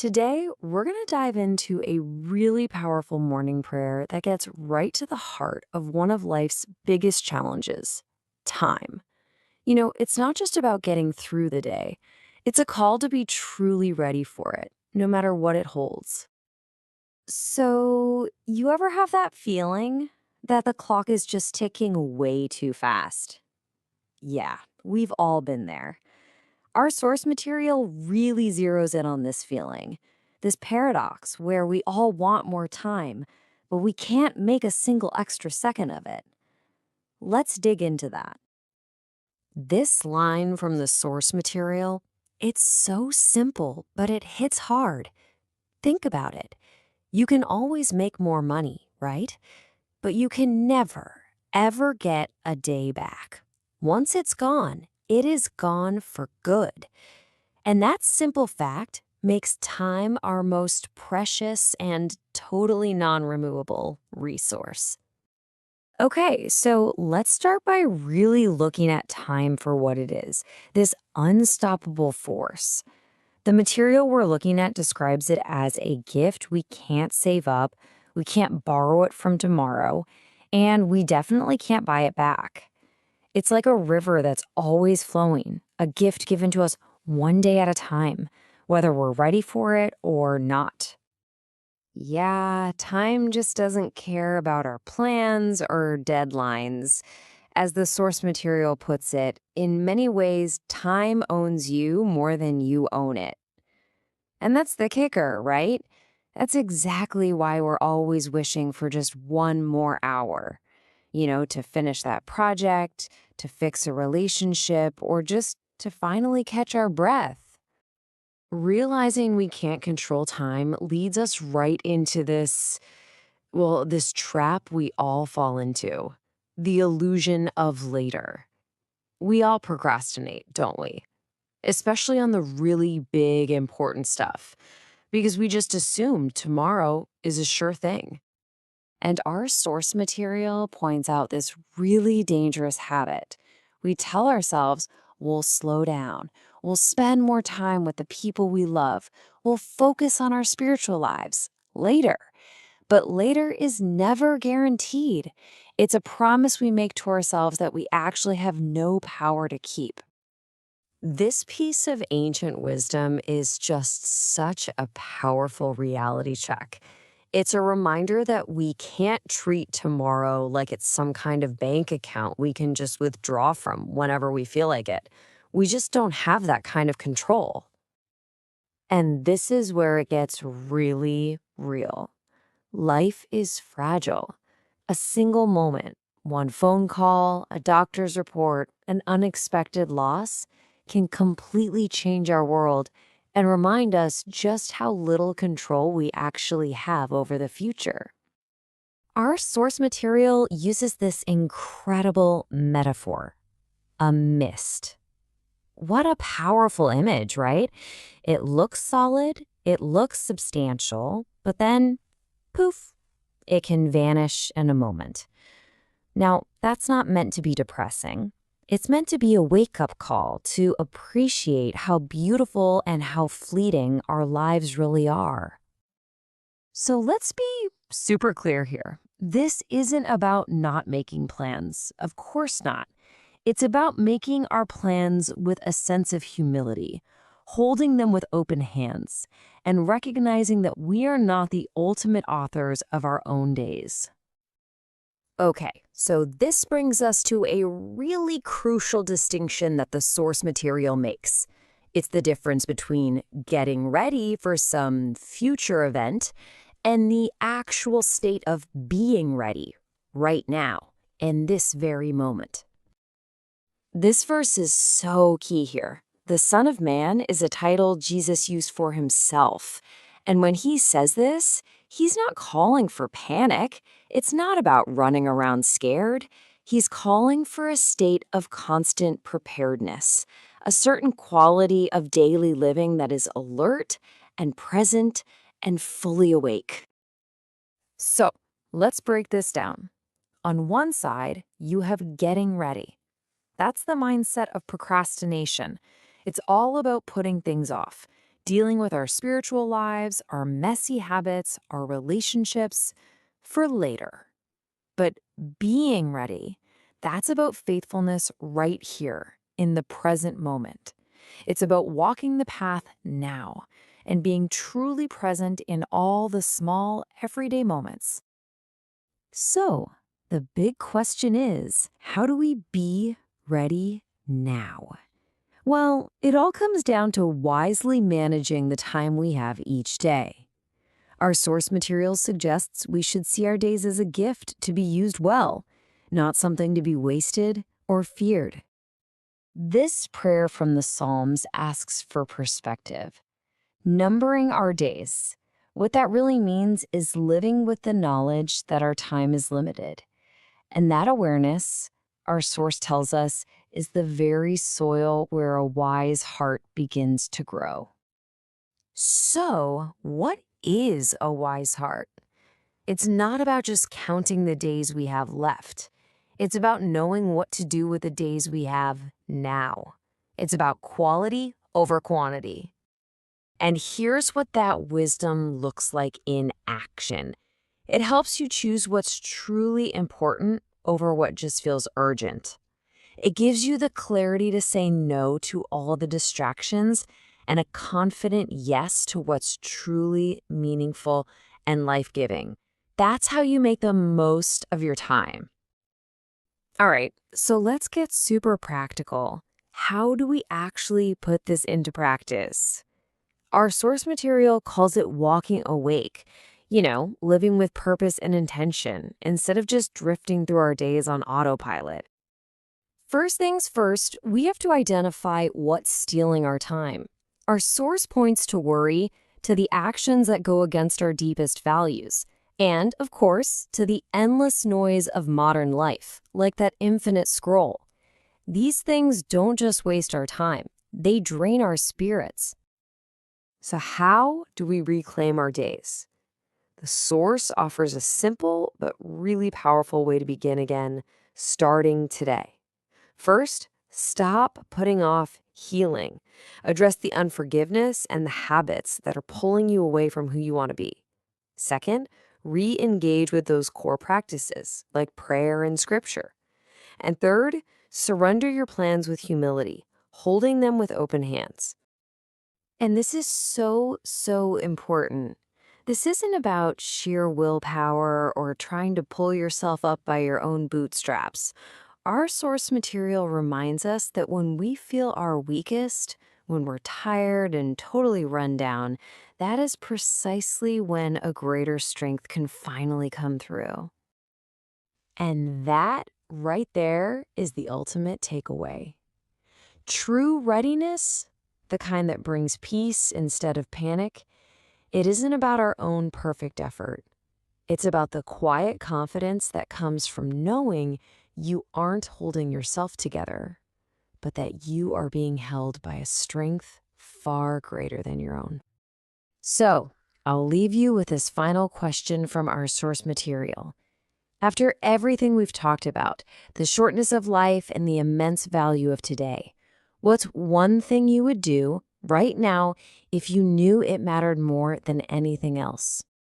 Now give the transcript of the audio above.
Today, we're going to dive into a really powerful morning prayer that gets right to the heart of one of life's biggest challenges: time. It's not just about getting through the day, it's a call to be truly ready for it, no matter what it holds. So, you ever have that feeling that the clock is just ticking way too fast? Yeah, we've all been there. Our source material really zeroes in on this feeling, this paradox where we all want more time, but we can't make a single extra second of it. Let's dig into that. This line from the source material, it's so simple, but it hits hard. Think about it. You can always make more money, right? But you can never, ever get a day back. Once it's gone, it is gone for good. And that simple fact makes time our most precious and totally non-removable resource. Okay, so let's start by really looking at time for what it is, this unstoppable force. The material we're looking at describes it as a gift we can't save up, we can't borrow it from tomorrow, and we definitely can't buy it back. It's like a river that's always flowing, a gift given to us one day at a time, whether we're ready for it or not. Yeah, time just doesn't care about our plans or deadlines. As the source material puts it, in many ways, time owns you more than you own it. And that's the kicker, right? That's exactly why we're always wishing for just one more hour, to finish that project, to fix a relationship, or just to finally catch our breath. Realizing we can't control time leads us right into this trap we all fall into: the illusion of later. We all procrastinate, don't we? Especially on the really big, important stuff, because we just assume tomorrow is a sure thing. And our source material points out this really dangerous habit. We tell ourselves we'll slow down, we'll spend more time with the people we love, we'll focus on our spiritual lives later. But later is never guaranteed. It's a promise we make to ourselves that we actually have no power to keep. This piece of ancient wisdom is just such a powerful reality check. It's a reminder that we can't treat tomorrow like it's some kind of bank account we can just withdraw from whenever we feel like it. We just don't have that kind of control. And this is where it gets really real. Life is fragile. A single moment, one phone call, a doctor's report, an unexpected loss can completely change our world and remind us just how little control we actually have over the future. Our source material uses this incredible metaphor: a mist. What a powerful image, right? It looks solid, it looks substantial, but then, poof, it can vanish in a moment. Now, that's not meant to be depressing. It's meant to be a wake-up call to appreciate how beautiful and how fleeting our lives really are. So let's be super clear here. This isn't about not making plans. Of course not. It's about making our plans with a sense of humility, holding them with open hands, and recognizing that we are not the ultimate authors of our own days. Okay, so this brings us to a really crucial distinction that the source material makes. It's the difference between getting ready for some future event and the actual state of being ready right now, in this very moment. This verse is so key here. The Son of Man is a title Jesus used for himself. And when he says this, he's not calling for panic. It's not about running around scared. He's calling for a state of constant preparedness, a certain quality of daily living that is alert and present and fully awake. So let's break this down. On one side, you have getting ready. That's the mindset of procrastination. It's all about putting things off, dealing with our spiritual lives, our messy habits, our relationships for later. But being ready, that's about faithfulness right here in the present moment. It's about walking the path now and being truly present in all the small, everyday moments. So, the big question is, how do we be ready now? Well, it all comes down to wisely managing the time we have each day. Our source material suggests we should see our days as a gift to be used well, not something to be wasted or feared. This prayer from the Psalms asks for perspective. Numbering our days. What that really means is living with the knowledge that our time is limited. And that awareness, our source tells us, is the very soil where a wise heart begins to grow. So, what is a wise heart? It's not about just counting the days we have left. It's about knowing what to do with the days we have now. It's about quality over quantity. And here's what that wisdom looks like in action. It helps you choose what's truly important over what just feels urgent. It gives you the clarity to say no to all the distractions and a confident yes to what's truly meaningful and life-giving. That's how you make the most of your time. All right, so let's get super practical. How do we actually put this into practice? Our source material calls it walking awake, living with purpose and intention instead of just drifting through our days on autopilot. First things first, we have to identify what's stealing our time. Our source points to worry, to the actions that go against our deepest values, and, of course, to the endless noise of modern life, like that infinite scroll. These things don't just waste our time, they drain our spirits. So how do we reclaim our days? The source offers a simple but really powerful way to begin again, starting today. First, stop putting off healing. Address the unforgiveness and the habits that are pulling you away from who you want to be. Second, re-engage with those core practices like prayer and scripture. And third, surrender your plans with humility, holding them with open hands. And this is so, so important. This isn't about sheer willpower or trying to pull yourself up by your own bootstraps. Our source material reminds us that when we feel our weakest, when we're tired and totally run down, that is precisely when a greater strength can finally come through. And that right there is the ultimate takeaway. True readiness, the kind that brings peace instead of panic, it isn't about our own perfect effort. It's about the quiet confidence that comes from knowing you aren't holding yourself together, but that you are being held by a strength far greater than your own. So, I'll leave you with this final question from our source material. After everything we've talked about, the shortness of life and the immense value of today, what's one thing you would do right now if you knew it mattered more than anything else?